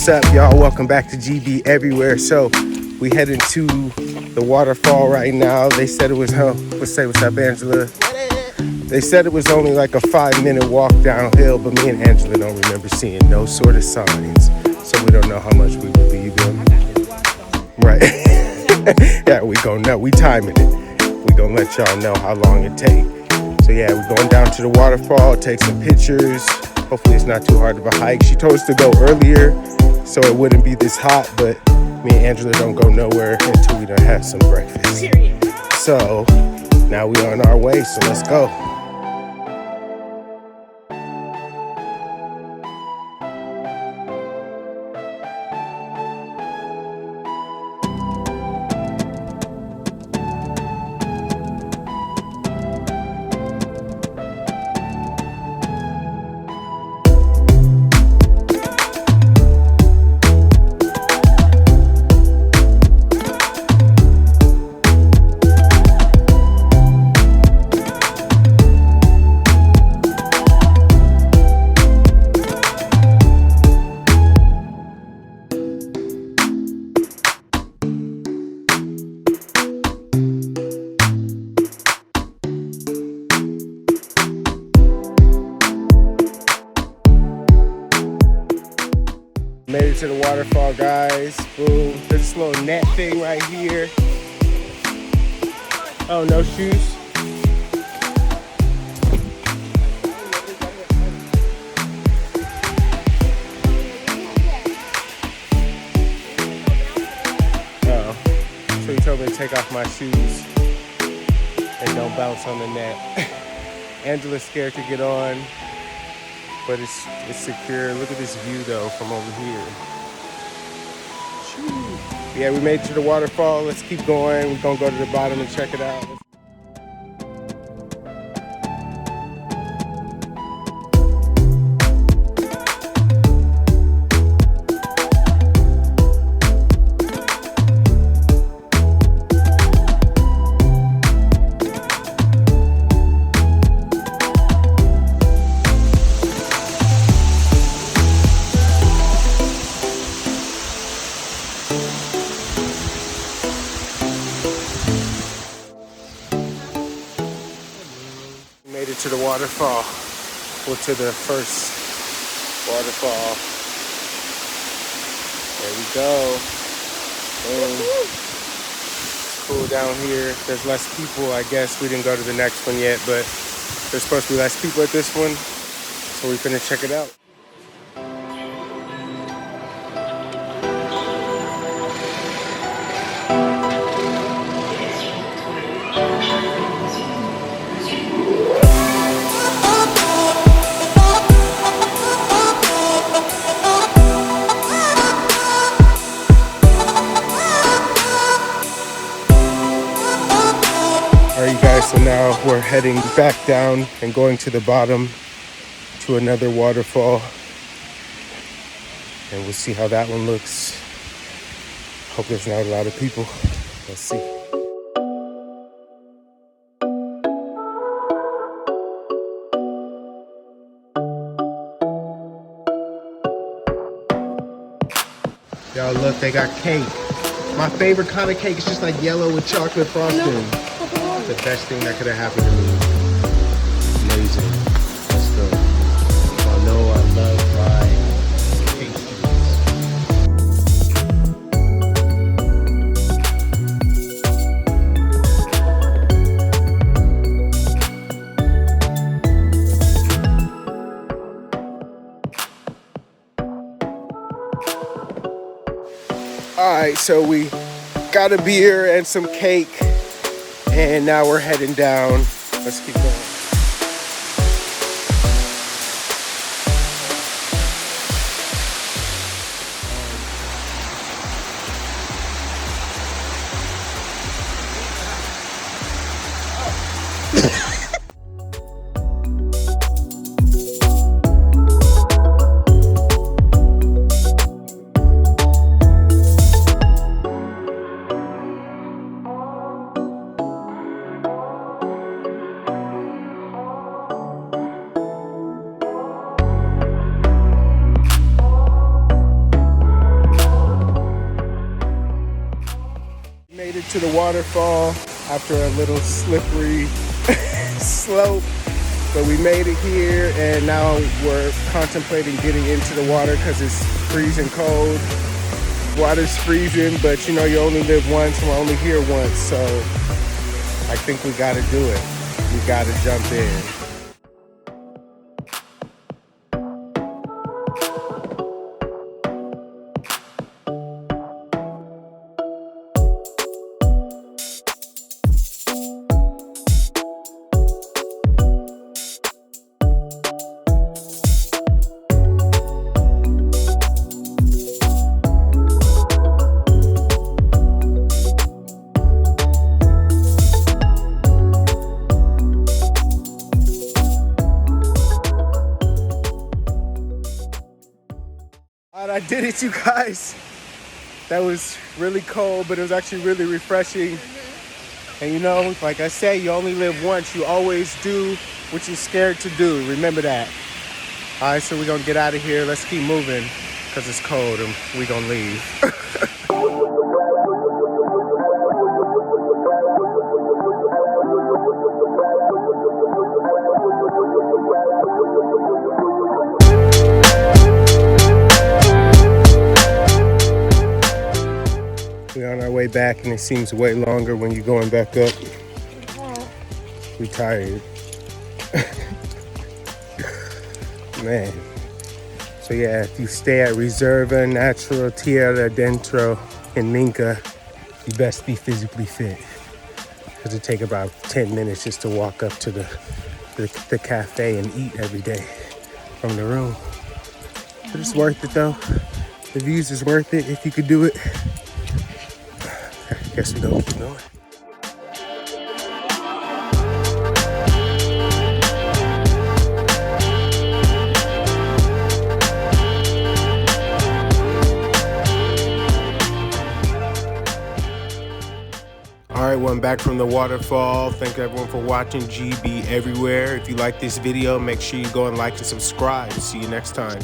What's up, y'all? Welcome back to GB Everywhere. So we heading to the waterfall right now. They said it was, what's up, Angela? They said it was only like a 5-minute walk downhill, but me and Angela don't remember seeing no sort of signs, so we don't know how much we believe them. Right? Yeah, we gonna know. We timing it. We gonna let y'all know how long it take. So yeah, we're going down to the waterfall, take some pictures. Hopefully it's not too hard of a hike. She told us to go earlier so it wouldn't be this hot, but me and Angela don't go nowhere until we done have some breakfast. So now we on our way, so let's go. Made it to the waterfall, guys. Boom. There's this little net thing right here. Oh, no shoes? Oh. So he told me to take off my shoes and don't bounce on the net. Angela's scared to get on, but it's secure. Look at this view though from over here. Yeah, we made it to the waterfall. Let's keep going. We're gonna go to the bottom and check it out. Made it to the waterfall. We're to the first waterfall. There we go. Boom. It's cool down here. There's less people, I guess. We didn't go to the next one yet, but there's supposed to be less people at this one. So we're finna check it out. Alright, you guys, so now we're heading back down and going to the bottom to another waterfall, and we'll see how that one looks. Hope there's not a lot of people. Let's see. Y'all look, they got cake. My favorite kind of cake is just like yellow with chocolate frosting. The best thing that could have happened to me. Amazing. Let's go. I know I love my pastries. All right, so we got a beer and some cake. And now we're heading down. Let's keep going. it to the waterfall after a little slippery slope. But we made it here, and now we're contemplating getting into the water because it's freezing cold. Water's freezing, but you know, you only live once, and we're only here once, so I think we gotta do it. We gotta jump in. I did it, you guys. That was really cold, but it was actually really refreshing. And you know, like I say, you only live once. You always do what you're scared to do. Remember that. All right, so we're gonna get out of here. Let's keep moving because it's cold and we're gonna leave. We're on our way back, and it seems way longer when you're going back up. We tired. Man. So yeah, if you stay at Reserva, Natural, Tierra, Adentro, in Minca, you best be physically fit. Because it take about 10 minutes just to walk up to the cafe and eat every day from the room. But it's worth it though. The views is worth it if you could do it. I guess we're gonna keep going. All right, well, I'm back from the waterfall. Thank everyone for watching GB Everywhere. If you like this video, make sure you go and like and subscribe. See you next time.